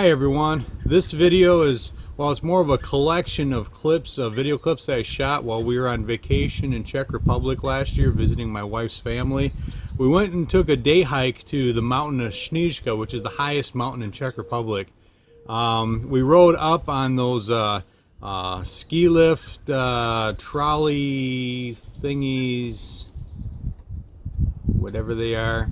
Hi everyone, this video is, well, it's more of a collection of clips, video clips that I shot while we were on vacation in Czech Republic last year visiting my wife's family. We went and took a day hike to the mountain of Sněžka, which is the highest mountain in Czech Republic. We rode up on those ski lift, trolley thingies, whatever they are.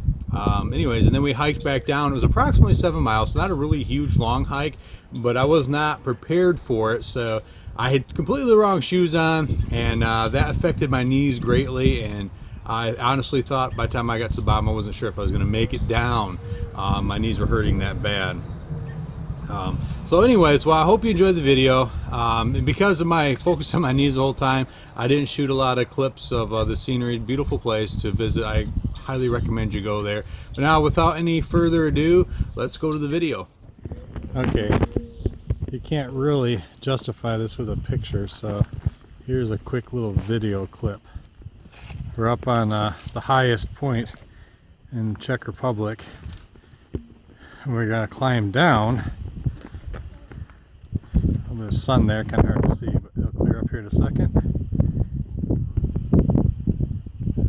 Anyways, and then we hiked back down. It was approximately 7 miles, so not a really huge long hike, but I was not prepared for it, so I had completely the wrong shoes on, and that affected my knees greatly, and I honestly thought by the time I got to the bottom I wasn't sure if I was going to make it down. My knees were hurting that bad. So anyways, well, I hope you enjoyed the video. And because of my focus on my knees the whole time, I didn't shoot a lot of clips of the scenery. Beautiful place to visit. I highly recommend you go there. But now, without any further ado, let's go to the video. Okay, you can't really justify this with a picture, so here's a quick little video clip. We're up on the highest point in Czech Republic, and we're gonna climb down. There's sun there, kind of hard to see, but it'll clear up here in a second.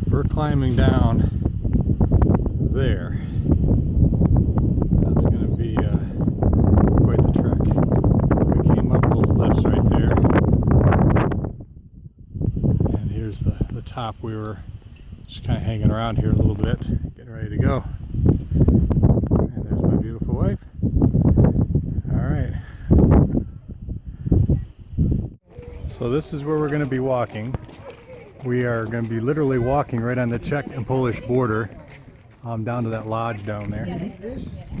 We're climbing down there. That's going to be quite the trek. We came up those lifts right there, and here's the top. We were just kind of hanging around here a little bit, getting ready to go. And there's my beautiful wife. All right. So this is where we're going to be walking. We are going to be literally walking right on the Czech and Polish border, down to that lodge down there,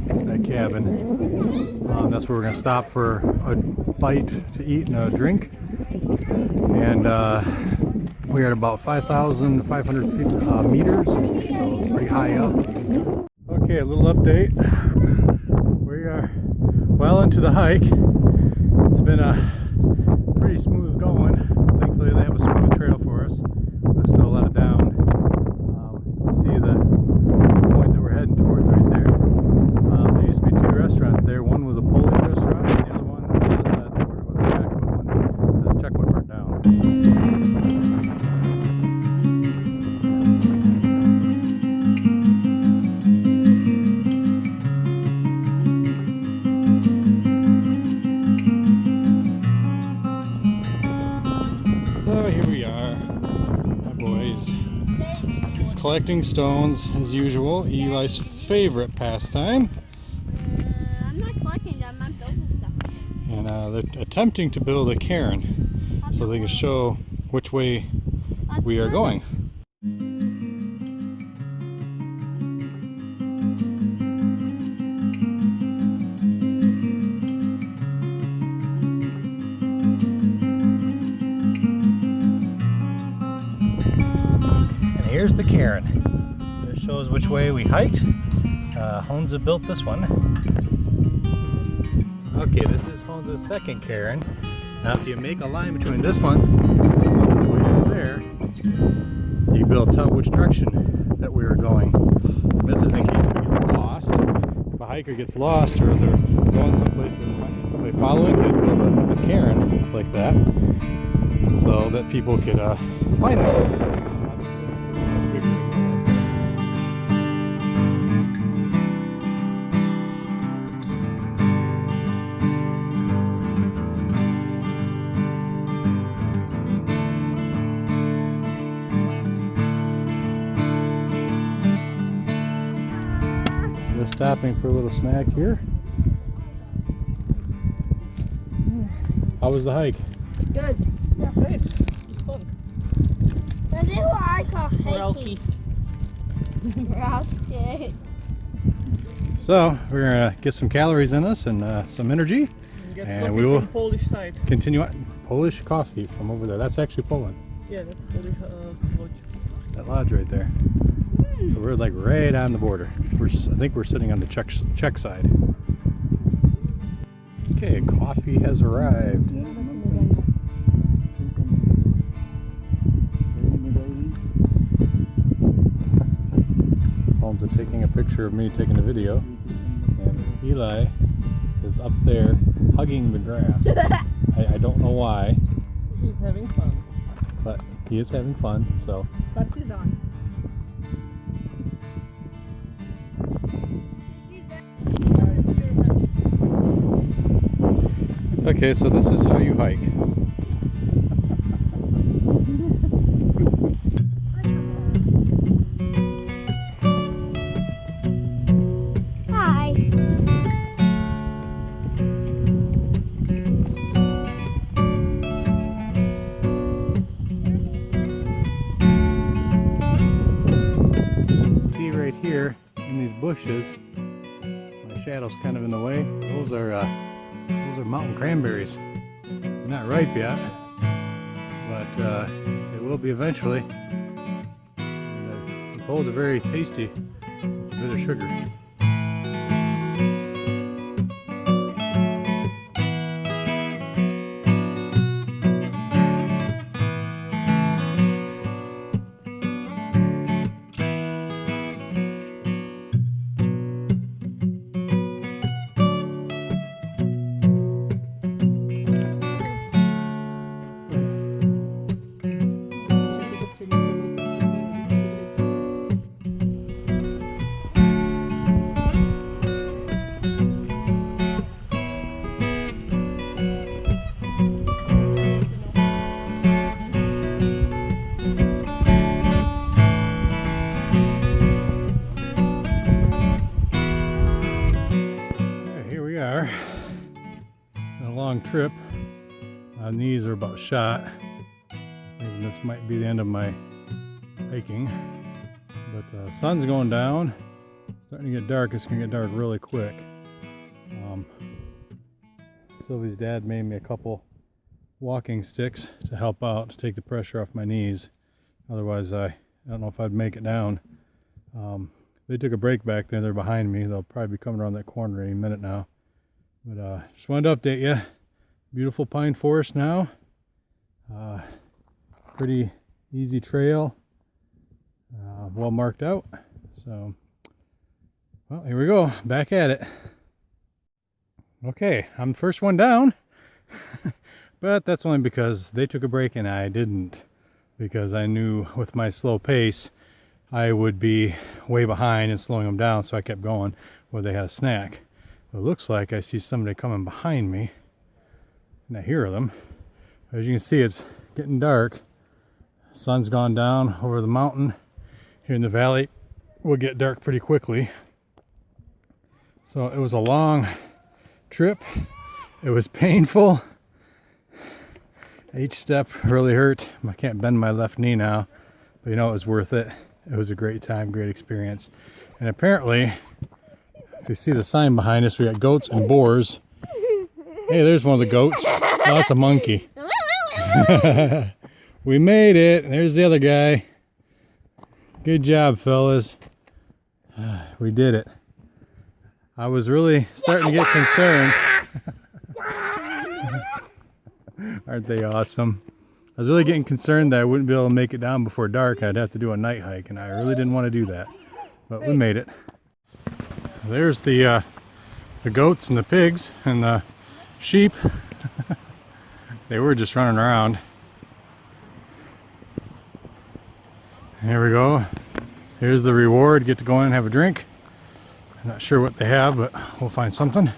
that cabin. That's where we're going to stop for a bite to eat and a drink. And we're at about 5,500 meters, so it's pretty high up. Okay, a little update. We are well into the hike. It's been a pretty smooth going. Thankfully they have a smooth trail for us. There's still a lot of down. You see the point that we're heading towards right there. There used to be two restaurants there. One was a Polish restaurant, and the other one on the other side of the border was a Czech one. The Czech one burned down. Collecting stones, as usual, Eli's favorite pastime. I'm not collecting them, I'm building stuff. And they're attempting to build a cairn so they can show which way we are going. Here's the cairn. It shows which way we hiked. Honza built this one. Okay, this is Honza's second cairn. Now if you make a line between this one and this way over there, you can be able to tell which direction that we were going. This is in case we get lost. If a hiker gets lost or they're going someplace where there might be somebody following, they build a cairn like that so that people could find them. We're stopping for a little snack here. How was the hike? Good. Yeah, great. It's fun. That's what I call hiking. So we're gonna get some calories in us and some energy, And we will from Polish side. continue on. Polish coffee from over there. That's actually Poland. Yeah, that's Polish lodge. That lodge right there. So we're like right on the border. I think we're sitting on the Czech side. Okay, coffee has arrived. Holmes are taking a picture of me taking a video, and Eli is up there hugging the grass. I don't know why, He's having fun. but he is having fun, so. Partizan. Okay, so this is how you hike. Hi. See right here in these bushes, my shadow's kind of in the way. Those are mountain cranberries. They're not ripe yet, but they will be eventually. And, I'm told they're very tasty with a bit of sugar. Long trip. My knees are about shot. Thinking this might be the end of my hiking. But sun's going down. It's starting to get dark. It's going to get dark really quick. Sylvie's dad made me a couple walking sticks to help out, to take the pressure off my knees. Otherwise, I don't know if I'd make it down. They took a break back there. They're behind me. They'll probably be coming around that corner any minute now. But just wanted to update you. Beautiful pine forest now. Pretty easy trail. Well marked out. So, well, here we go. Back at it. Okay, I'm the first one down. But that's only because they took a break and I didn't. Because I knew with my slow pace, I would be way behind and slowing them down. So I kept going where they had a snack. It looks like I see somebody coming behind me, and I hear them. As you can see, it's getting dark. Sun's gone down over the mountain. Here in the valley, will get dark pretty quickly. So it was a long trip. It was painful. Each step really hurt. I can't bend my left knee now, but you know, it was worth it. It was a great time, great experience. And apparently, if you see the sign behind us, we got goats and boars. Hey, there's one of the goats. Oh, that's a monkey. We made it. There's the other guy. Good job, fellas. We did it. I was really starting to get concerned. Aren't they awesome? I was really getting concerned that I wouldn't be able to make it down before dark. I'd have to do a night hike, and I really didn't want to do that. But we made it. There's the goats and the pigs and the sheep. They were just running around. Here we go. Here's the reward. Get to go in and have a drink. I'm not sure what they have, but we'll find something.